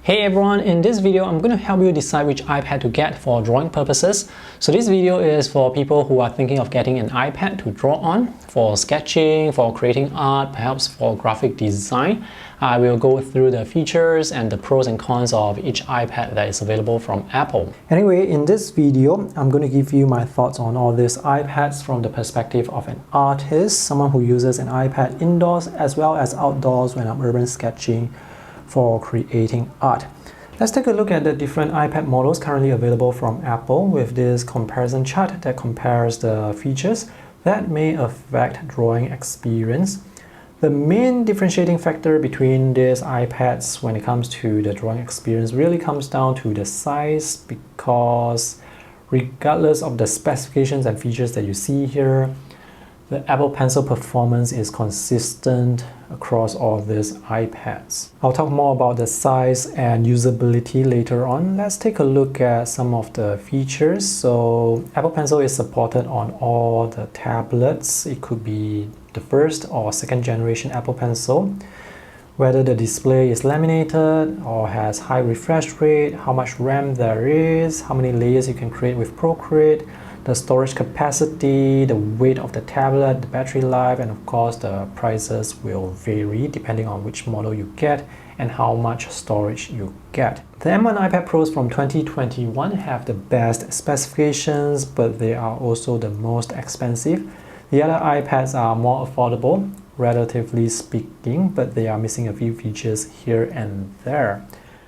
Hey everyone, in this video I'm going to help you decide which iPad to get for drawing purposes. So this video is for people who are thinking of getting an iPad to draw on, for sketching, for creating art, perhaps for graphic design. I will go through the features and the pros and cons of each iPad that is available from Apple. Anyway, in this video I'm going to give you my thoughts on all these iPads from the perspective of an artist, someone who uses an iPad indoors as well as outdoors when I'm urban sketching for creating art. Let's take a look at the different iPad models currently available from Apple with this comparison chart that compares the features that may affect drawing experience. The main differentiating factor between these iPads when it comes to the drawing experience really comes down to the size, because regardless of the specifications and features that you see here, the Apple Pencil performance is consistent across all these iPads. I'll talk more about the size and usability later on. Let's take a look at some of the features. So Apple Pencil is supported on all the tablets. It could be the first or second generation Apple Pencil. Whether the display is laminated or has high refresh rate, how much RAM there is, how many layers you can create with Procreate, the storage capacity, the weight of the tablet, the battery life, and of course the prices will vary depending on which model you get and how much storage you get. The M1 iPad Pros from 2021 have the best specifications, but they are also the most expensive. The other iPads are more affordable, relatively speaking, but they are missing a few features here and there.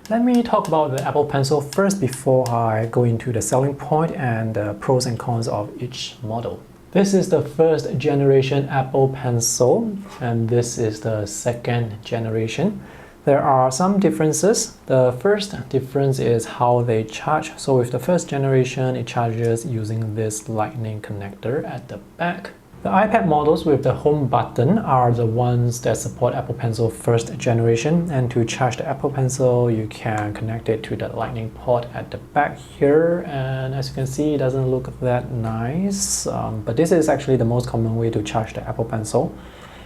Let me talk about the Apple Pencil first before I go into the selling point and the pros and cons of each model. This is the first generation Apple Pencil and this is the second generation. There are some differences. The first difference is how they charge. So with the first generation, it charges using this lightning connector at the back. The iPad models with the home button are the ones that support Apple Pencil first generation, and to charge the Apple Pencil you can connect it to the lightning port at the back here, and as you can see it doesn't look that nice, but this is actually the most common way to charge the Apple Pencil.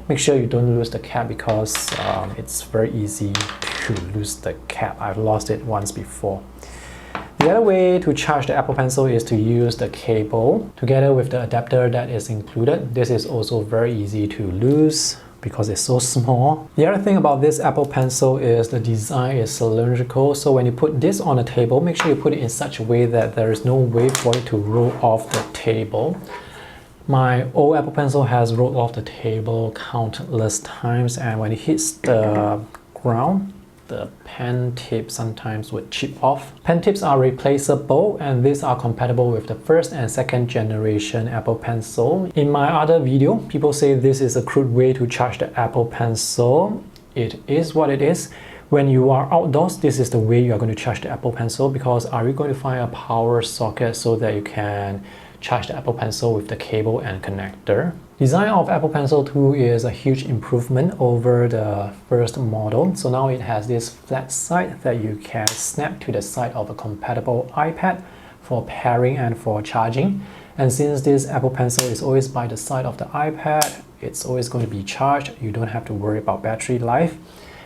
Make sure you don't lose the cap because it's very easy to lose the cap. I've lost it once before. The other way to charge the Apple Pencil is to use the cable together with the adapter that is included. This is also very easy to lose because it's so small. The other thing about this Apple Pencil is the design is cylindrical, so when you put this on a table, make sure you put it in such a way that there is no way for it to roll off the table. My old Apple Pencil has rolled off the table countless times, and when it hits the ground, the pen tip sometimes would chip off. Pen tips are replaceable and these are compatible with the first and second generation Apple Pencil. In my other video, people say this is a crude way to charge the Apple Pencil. It is what it is. When you are outdoors, this is the way you are going to charge the Apple Pencil, because are you going to find a power socket so that you can charge the Apple Pencil with the cable and connector? Design of Apple Pencil 2 is a huge improvement over the first model. So now it has this flat side that you can snap to the side of a compatible iPad for pairing and for charging. And since this Apple Pencil is always by the side of the iPad, it's always going to be charged. You don't have to worry about battery life.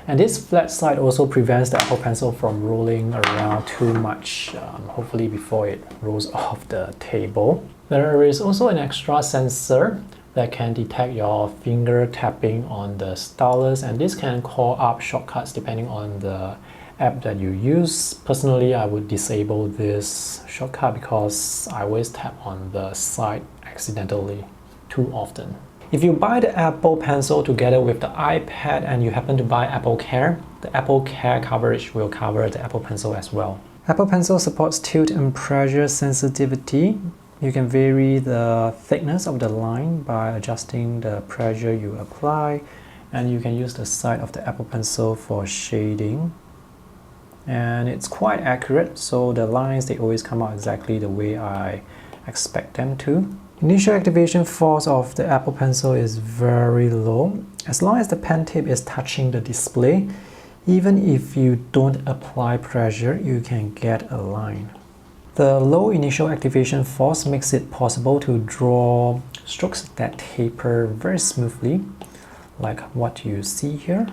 And this flat side also prevents the Apple Pencil from rolling around too much, hopefully before it rolls off the table. There is also an extra sensor that can detect your finger tapping on the stylus, and this can call up shortcuts depending on the app that you use. Personally, I would disable this shortcut because I always tap on the side accidentally too often. If you buy the Apple Pencil together with the iPad and you happen to buy Apple Care, the Apple Care coverage will cover the Apple Pencil as well. Apple Pencil supports tilt and pressure sensitivity. You can vary the thickness of the line by adjusting the pressure you apply, and you can use the side of the Apple Pencil for shading. And it's quite accurate, so the lines, they always come out exactly the way I expect them to. Initial activation force of the Apple Pencil is very low. As long as the pen tip is touching the display, even if you don't apply pressure, you can get a line. The low initial activation force makes it possible to draw strokes that taper very smoothly, like what you see here.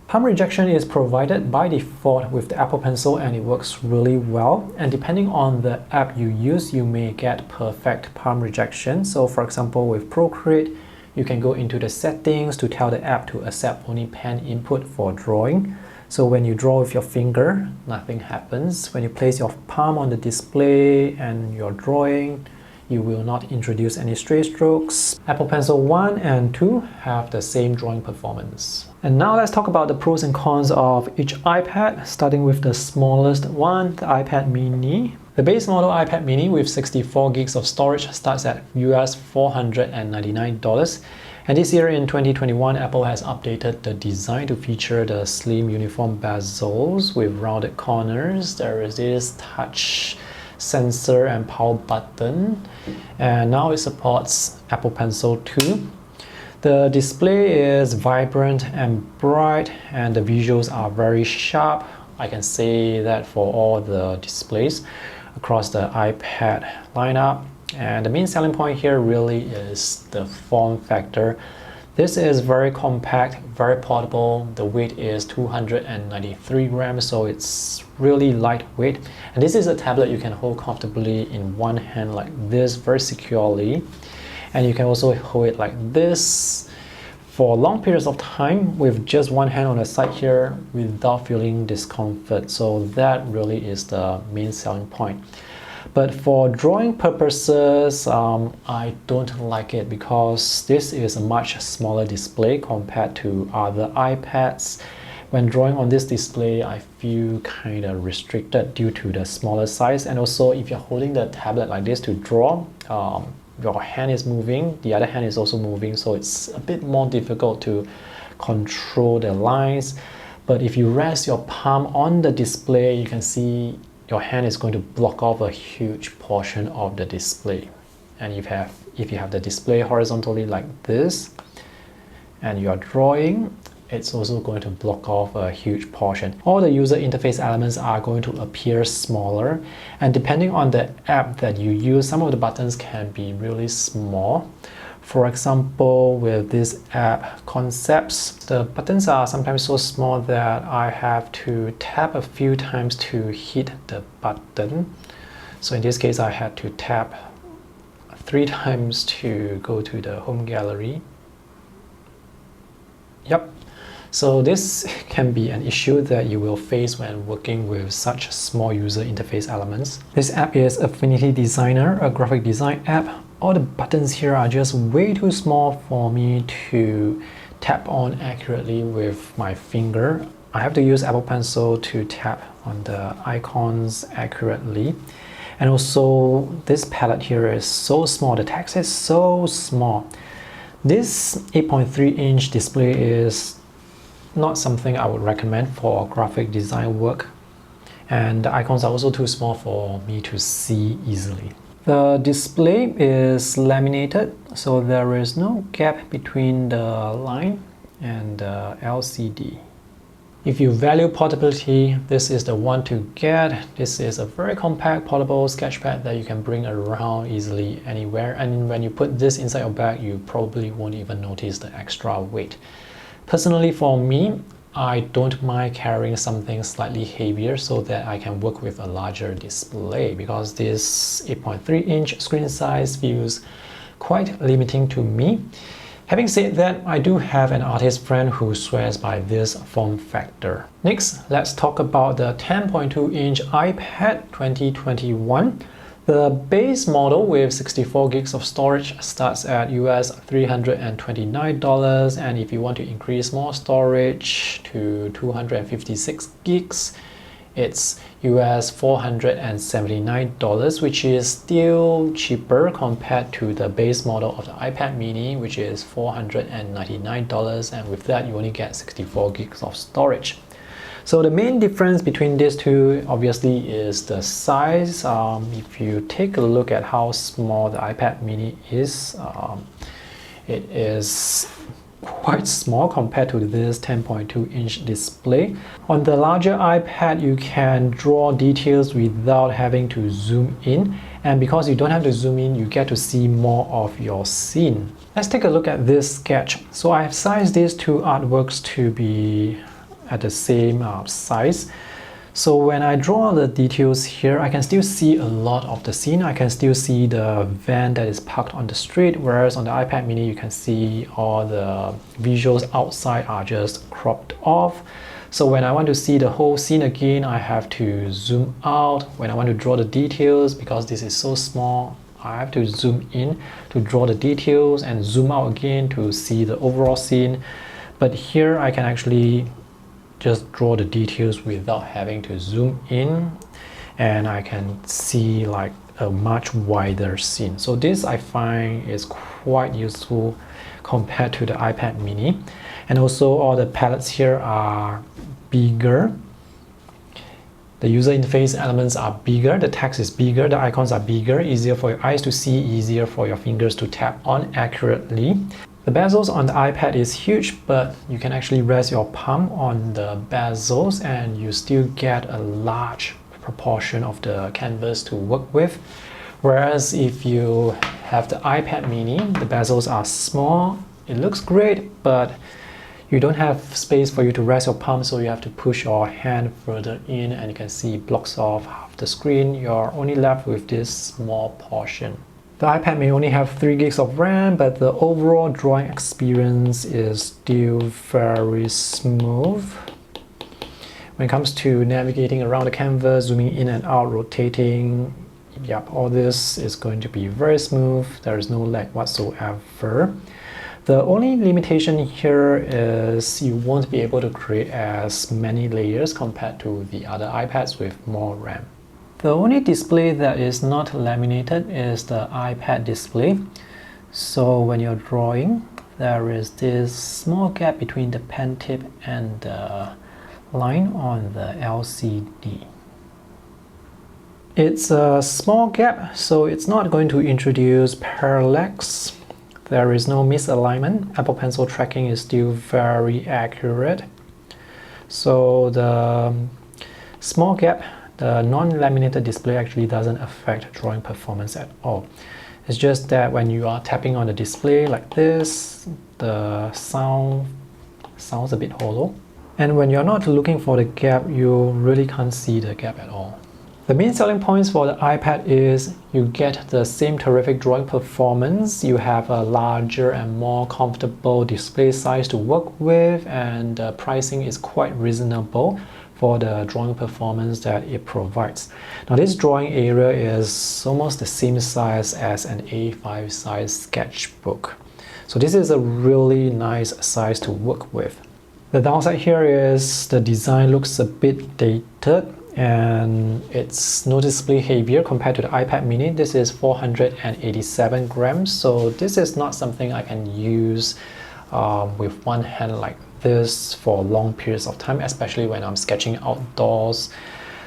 Palm rejection is provided by default with the Apple Pencil and it works really well. And depending on the app you use, you may get perfect palm rejection. So for example, with Procreate, you can go into the settings to tell the app to accept only pen input for drawing. So when you draw with your finger, nothing happens. When you place your palm on the display and you're drawing, you will not introduce any stray strokes. Apple Pencil 1 and 2 have the same drawing performance. And now let's talk about the pros and cons of each iPad, starting with the smallest one, the iPad mini. The base model iPad mini with 64 gigs of storage starts at US $499. And this year in 2021, Apple has updated the design to feature the slim uniform bezels with rounded corners. There is this touch sensor and power button, and now it supports Apple Pencil 2. The display is vibrant and bright and the visuals are very sharp. I can say that for all the displays across the iPad lineup. And the main selling point here really is the form factor. This is very compact, very portable. The weight is 293 grams, so it's really lightweight. And this is a tablet you can hold comfortably in one hand like this, very securely. And you can also hold it like this for long periods of time with just one hand on the side here without feeling discomfort. So that really is the main selling point. But for drawing purposes, I don't like it because this is a much smaller display compared to other iPads. When drawing on this display, I feel kind of restricted due to the smaller size. And also, if you're holding the tablet like this to draw, your hand is moving, the other hand is also moving, so it's a bit more difficult to control the lines. But if you rest your palm on the display, you can see your hand is going to block off a huge portion of the display. And if you have the display horizontally like this and you are drawing, it's also going to block off a huge portion. All the user interface elements are going to appear smaller, and depending on the app that you use, some of the buttons can be really small. For example, with this app Concepts, the buttons are sometimes so small that I have to tap a few times to hit the button. So in this case, I had to tap 3 times to go to the home gallery. Yep. So this can be an issue that you will face when working with such small user interface elements. This app is Affinity Designer, a graphic design app. All the buttons here are just way too small for me to tap on accurately with my finger. I have to use Apple Pencil to tap on the icons accurately. And also, this palette here is so small, the text is so small. This 8.3-inch display is not something I would recommend for graphic design work. And the icons are also too small for me to see easily. The display is laminated, so there is no gap between the line and the LCD. If you value portability, this is the one to get. This is a very compact portable sketchpad that you can bring around easily anywhere. And when you put this inside your bag, you probably won't even notice the extra weight. Personally, for me, I don't mind carrying something slightly heavier so that I can work with a larger display, because this 8.3-inch screen size feels quite limiting to me. Having said that, I do have an artist friend who swears by this form factor. Next, let's talk about the 10.2-inch iPad 2021. The base model with 64 gigs of storage starts at US $329, and if you want to increase more storage to 256 gigs, it's US $479, which is still cheaper compared to the base model of the iPad mini, which is $499, and with that you only get 64 gigs of storage. So the main difference between these two obviously is the size. If you take a look at how small the iPad mini is, it is quite small compared to this 10.2-inch display. On the larger iPad, you can draw details without having to zoom in, and because you don't have to zoom in, you get to see more of your scene. Let's take a look at this sketch. So I have sized these two artworks to be at the same size. So when I draw the details here, I can still see a lot of the scene. I can still see the van that is parked on the street, whereas on the iPad mini you can see all the visuals outside are just cropped off. So when I want to see the whole scene again, I have to zoom out. When I want to draw the details, because this is so small, I have to zoom in to draw the details and zoom out again to see the overall scene. But here I can actually just draw the details without having to zoom in, and I can see like a much wider scene. So this I find is quite useful compared to the iPad mini. And also all the palettes here are bigger. The user interface elements are bigger, the text is bigger, the icons are bigger, easier for your eyes to see, easier for your fingers to tap on accurately. The bezels on the iPad is huge, but you can actually rest your palm on the bezels and you still get a large proportion of the canvas to work with. Whereas if you have the iPad mini, the bezels are small, it looks great, but you don't have space for you to rest your palm, so you have to push your hand further in and you can see it blocks off half the screen. You're only left with this small portion. The iPad may only have 3 gigs of RAM, but the overall drawing experience is still very smooth. When it comes to navigating around the canvas, zooming in and out, rotating, yep, all this is going to be very smooth. There is no lag whatsoever. The only limitation here is you won't be able to create as many layers compared to the other iPads with more RAM. The only display that is not laminated is the iPad display. So when you're drawing, there is this small gap between the pen tip and the line on the LCD. It's a small gap, so it's not going to introduce parallax. There is no misalignment. Apple Pencil tracking is still very accurate. So the small gap, the non-laminated display actually doesn't affect drawing performance at all. It's just that when you are tapping on the display like this, the sound sounds a bit hollow. And when you're not looking for the gap, you really can't see the gap at all. The main selling points for the iPad is you get the same terrific drawing performance, you have a larger and more comfortable display size to work with, and the pricing is quite reasonable for the drawing performance that it provides. Now this drawing area is almost the same size as an A5 size sketchbook. So this is a really nice size to work with. The downside here is the design looks a bit dated and it's noticeably heavier compared to the iPad mini. This is 487 grams, so this is not something I can use with one hand like this for long periods of time, especially when I'm sketching outdoors.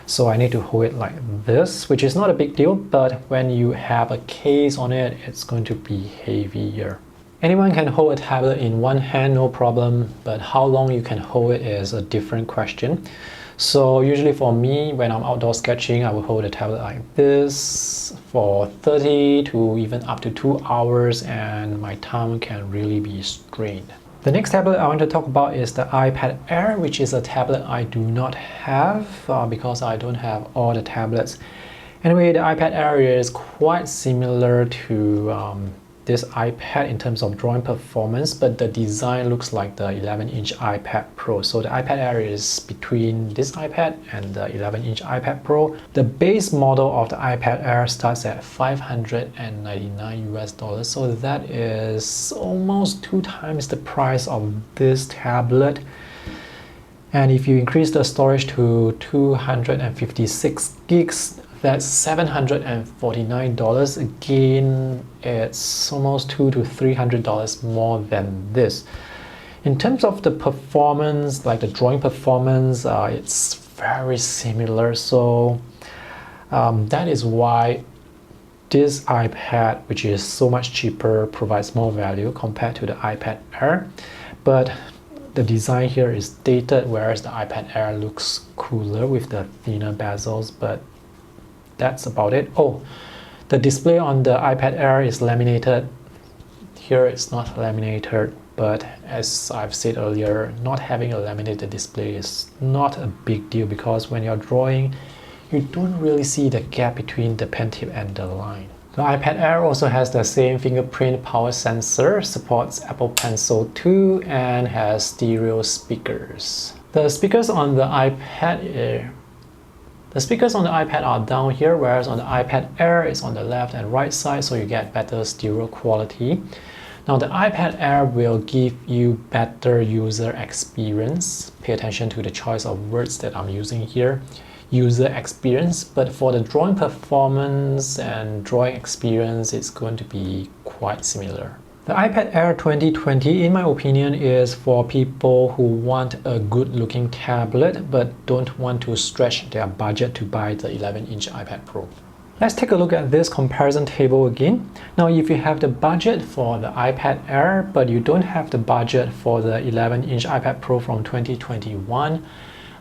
So I need to hold it like this, which is not a big deal, but when you have a case on it, it's going to be heavier. Anyone can hold a tablet in one hand, no problem, but how long you can hold it is a different question. So usually for me, when I'm outdoor sketching, I will hold a tablet like this for 30 to even up to 2 hours, and my thumb can really be strained. The next tablet I want to talk about is the iPad Air, which is a tablet I do not have because I don't have all the tablets. Anyway, the iPad Air is quite similar to this iPad in terms of drawing performance, but the design looks like the 11-inch iPad Pro. So the iPad Air is between this iPad and the 11-inch iPad Pro. The base model of the iPad Air starts at $599 US, so that is almost 2 times the price of this tablet. And if you increase the storage to 256 gigs, that's $749. Again, it's almost $200 to $300 more than this. In terms of the performance, like the drawing performance, it's very similar. So that is why this iPad, which is so much cheaper, provides more value compared to the iPad Air. But the design here is dated, whereas the iPad Air looks cooler with the thinner bezels, but that's about it. Oh, the display on the iPad Air is laminated. Here it's not laminated. But as I've said earlier, not having a laminated display is not a big deal because when you're drawing, you don't really see the gap between the pen tip and the line. The iPad Air also has the same fingerprint power sensor, supports Apple Pencil 2, and has stereo speakers. The speakers on the iPad are down here, whereas on the iPad Air it's on the left and right side, so you get better stereo quality. Now the iPad Air will give you better user experience. Pay attention to the choice of words that I'm using here. User experience, but for the drawing performance and drawing experience, it's going to be quite similar. The iPad Air 2020, in my opinion, is for people who want a good-looking tablet but don't want to stretch their budget to buy the 11-inch iPad Pro. Let's take a look at this comparison table again. Now, if you have the budget for the iPad Air but you don't have the budget for the 11-inch iPad Pro from 2021,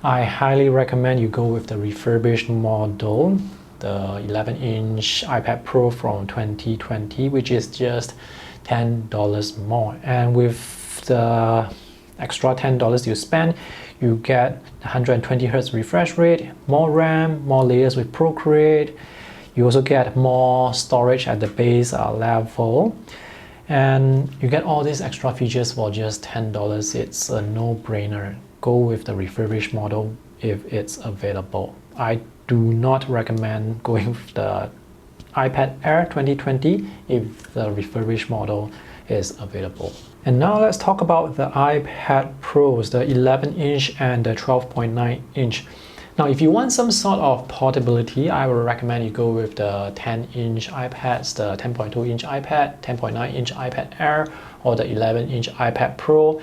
I highly recommend you go with the refurbished model, the 11-inch iPad Pro from 2020, which is just $10 more. And with the extra $10 you spend, you get 120Hz refresh rate, more RAM, more layers with Procreate. You also get more storage at the base level. And you get all these extra features for just $10. It's a no-brainer. Go with the refurbished model if it's available. I do not recommend going with the iPad Air 2020 if the refurbished model is available. And now let's talk about the iPad Pros, the 11-inch and the 12.9-inch. Now, if you want some sort of portability, I would recommend you go with the 10-inch iPads, the 10.2-inch iPad, 10.9-inch iPad Air, or the 11-inch iPad Pro.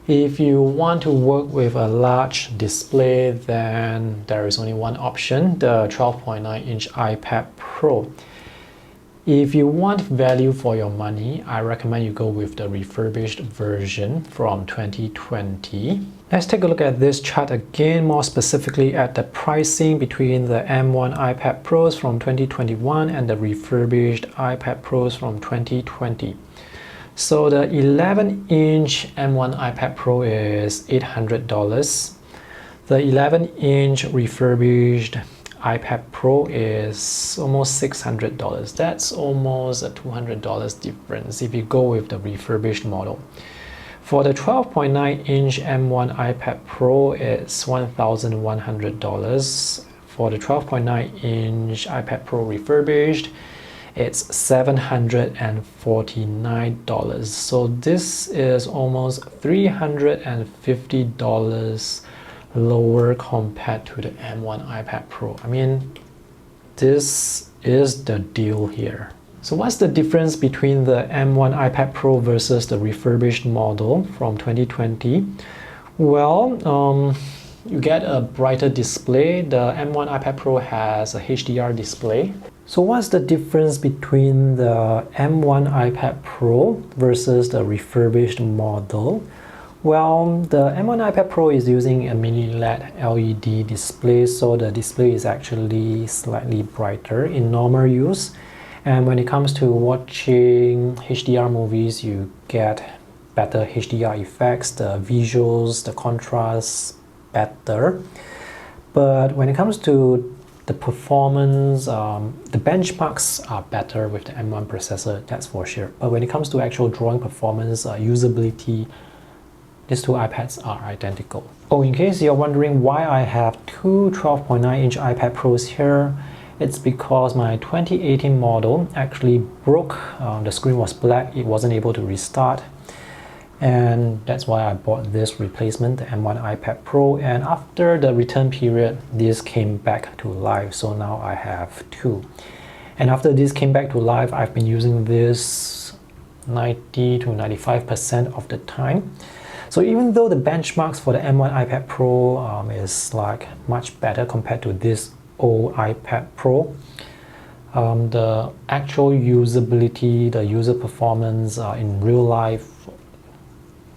If you want to work with a large display, then there is only one option, the 12.9-inch iPad Pro. If you want value for your money, I recommend you go with the refurbished version from 2020. Let's take a look at this chart again, more specifically at the pricing between the M1 iPad Pros from 2021 and the refurbished iPad Pros from 2020. So the 11-inch M1 iPad Pro is $800. The 11-inch refurbished iPad Pro is almost $600. That's almost a $200 difference if you go with the refurbished model. For the 12.9-inch M1 iPad Pro, it's $1,100. For the 12.9-inch iPad Pro refurbished, it's $749. So this is almost $350 lower compared to the M1 iPad Pro. I mean, this is the deal here. So what's the difference between the M1 iPad Pro versus the refurbished model from 2020? Well, you get a brighter display. The M1 iPad Pro has a HDR display. So what's the difference between the M1 iPad Pro versus the refurbished model? Well, the M1 iPad Pro is using a mini LED LED display, so the display is actually slightly brighter in normal use. And when it comes to watching HDR movies, you get better HDR effects, the visuals, the contrast better. But when it comes to the performance, the benchmarks are better with the M1 processor, that's for sure. But when it comes to actual drawing performance, usability, these two iPads are identical. Oh, in case you're wondering why I have two 12.9-inch iPad Pros here, it's because my 2018 model actually broke. The screen was black, it wasn't able to restart. And that's why I bought this replacement, the M1 iPad Pro. And after the return period, this came back to life. So now I have two. And after this came back to life, I've been using this 90 to 95% of the time. So even though the benchmarks for the M1 iPad Pro is like much better compared to this old iPad Pro, the actual usability, the user performance in real life,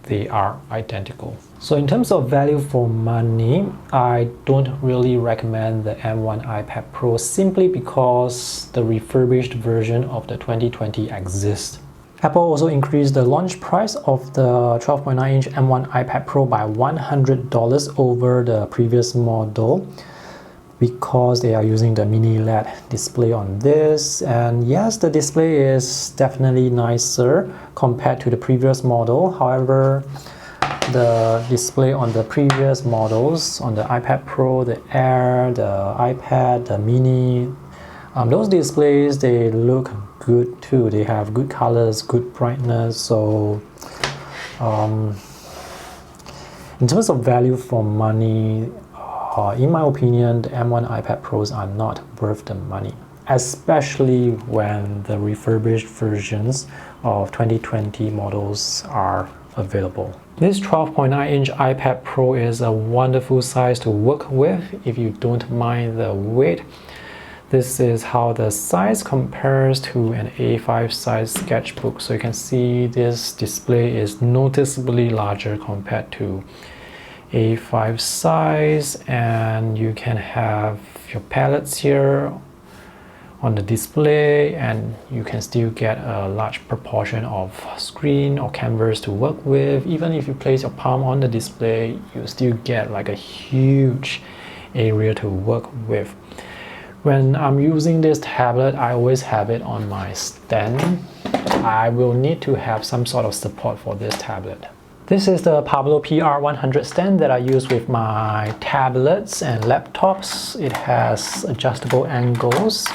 they are identical. So in terms of value for money, I don't really recommend the M1 iPad Pro simply because the refurbished version of the 2020 exists. Apple also increased the launch price of the 12.9-inch M1 iPad Pro by $100 over the previous model because they are using the mini LED display on this. And yes, the display is definitely nicer compared to the previous model. However, the display on the previous models, on the iPad Pro, the Air, the iPad, the Mini, those displays, they look good too. They have good colors, good brightness. So in terms of value for money, in my opinion, the M1 iPad Pros are not worth the money, especially when the refurbished versions of 2020 models are available. This 12.9-inch iPad Pro is a wonderful size to work with if you don't mind the weight. This is how the size compares to an A5 size sketchbook. So you can see this display is noticeably larger compared to A5 size, and you can have your palettes here on the display, and you can still get a large proportion of screen or canvas to work with. Even if you place your palm on the display, you still get like a huge area to work with. When I'm using this tablet, I always have it on my stand. I will need to have some sort of support for this tablet. This is the Pablo PR100 stand that I use with my tablets and laptops. It has adjustable angles.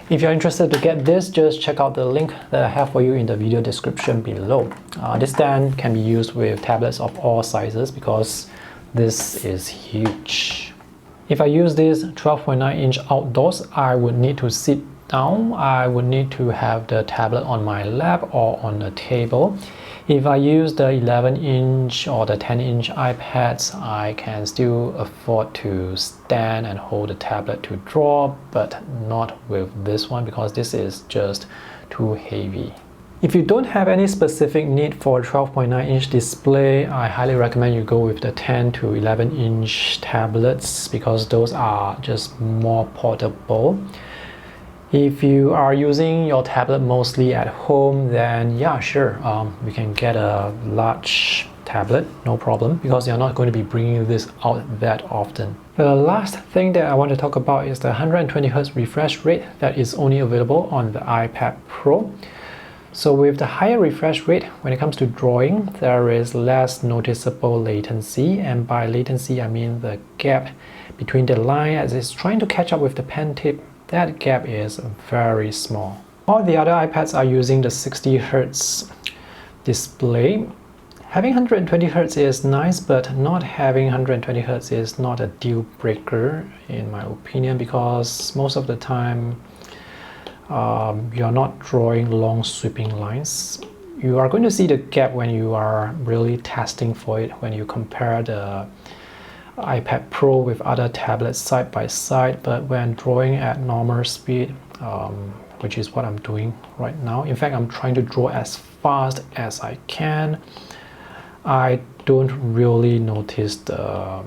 If you're interested to get this, just check out the link that I have for you in the video description below. This stand can be used with tablets of all sizes because this is huge. If I use this 12.9-inch outdoors, I would need to sit down. I would need to have the tablet on my lap or on a table. If I use the 11-inch or the 10-inch iPads, I can still afford to stand and hold the tablet to draw, but not with this one because this is just too heavy. If you don't have any specific need for a 12.9-inch display, I highly recommend you go with the 10 to 11-inch tablets because those are just more portable. If you are using your tablet mostly at home, then yeah, sure, we can get a large tablet, no problem, because you're not going to be bringing this out that often. The last thing that I want to talk about is the 120Hz refresh rate that is only available on the iPad Pro. So with the higher refresh rate, when it comes to drawing, there is less noticeable latency, and by latency I mean the gap between the line as it's trying to catch up with the pen tip. That gap is very small. All the other iPads are using the 60Hz display. Having 120Hz is nice, but not having 120Hz is not a deal breaker in my opinion, because most of the time you're not drawing long sweeping lines. You are going to see the gap when you are really testing for it, when you compare the iPad Pro with other tablets side by side. But when drawing at normal speed, which is what I'm doing right now, in fact I'm trying to draw as fast as I can, I don't really notice the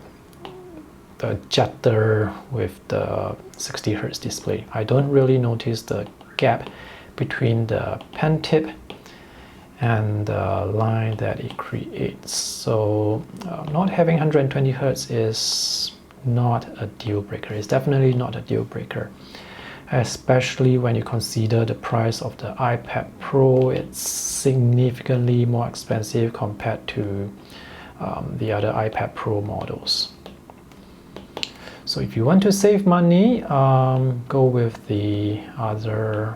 jitter with the 60Hz display. I don't really notice the gap between the pen tip and the line that it creates. So not having 120Hz is not a deal breaker. It's definitely not a deal breaker, especially when you consider the price of the iPad Pro. It's significantly more expensive compared to the other iPad Pro models. So if you want to save money, go with the other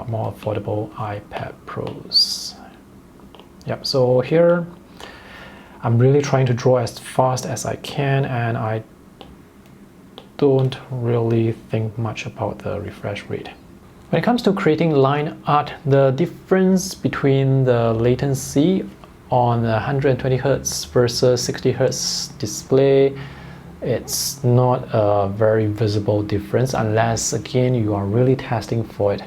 more affordable iPad Pros. Yep, so here I'm really trying to draw as fast as I can, and I don't really think much about the refresh rate. When it comes to creating line art, the difference between the latency on the 120Hz versus 60Hz display, it's not a very visible difference unless again you are really testing for it.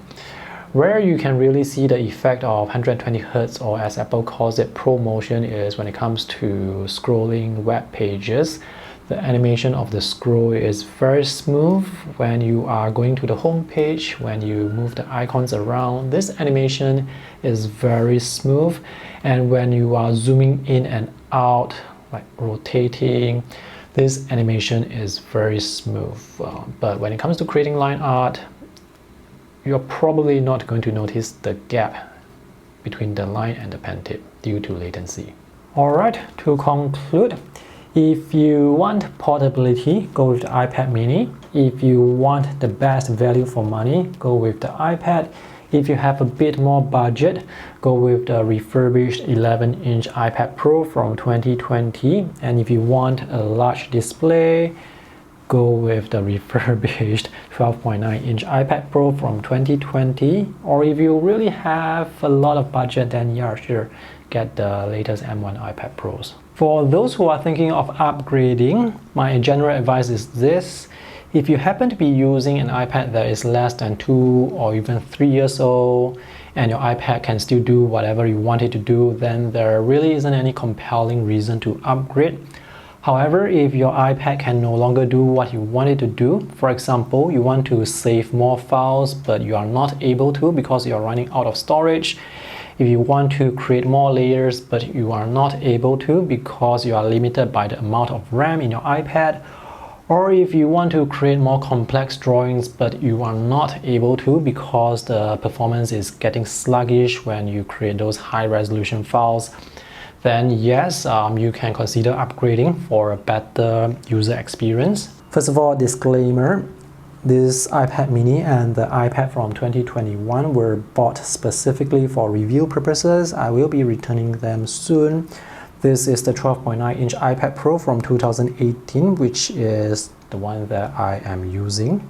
Where you can really see the effect of 120Hz, or as Apple calls it, ProMotion, is when it comes to scrolling web pages. The animation of the scroll is very smooth. When you are going to the home page, when you move the icons around, this animation is very smooth. And when you are zooming in and out, like rotating, this animation is very smooth. But when it comes to creating line art, you're probably not going to notice the gap between the line and the pen tip due to latency. Alright, to conclude, if you want portability, go with the iPad mini. If you want the best value for money, go with the iPad. If you have a bit more budget, go with the refurbished 11-inch iPad Pro from 2020. And if you want a large display, go with the refurbished 12.9-inch iPad Pro from 2020. Or if you really have a lot of budget, then yeah, sure, get the latest M1 iPad Pros. For those who are thinking of upgrading, my general advice is this. If you happen to be using an iPad that is less than 2 or even 3 years old, and your iPad can still do whatever you want it to do, then there really isn't any compelling reason to upgrade. However, if your iPad can no longer do what you want it to do, for example, you want to save more files but you are not able to because you are running out of storage, if you want to create more layers but you are not able to because you are limited by the amount of RAM in your iPad, or if you want to create more complex drawings but you are not able to because the performance is getting sluggish when you create those high-resolution files, then yes, you can consider upgrading for a better user experience. First of all, disclaimer. This iPad mini and the iPad from 2021 were bought specifically for review purposes. I will be returning them soon. This is the 12.9-inch iPad Pro from 2018, which is the one that I am using.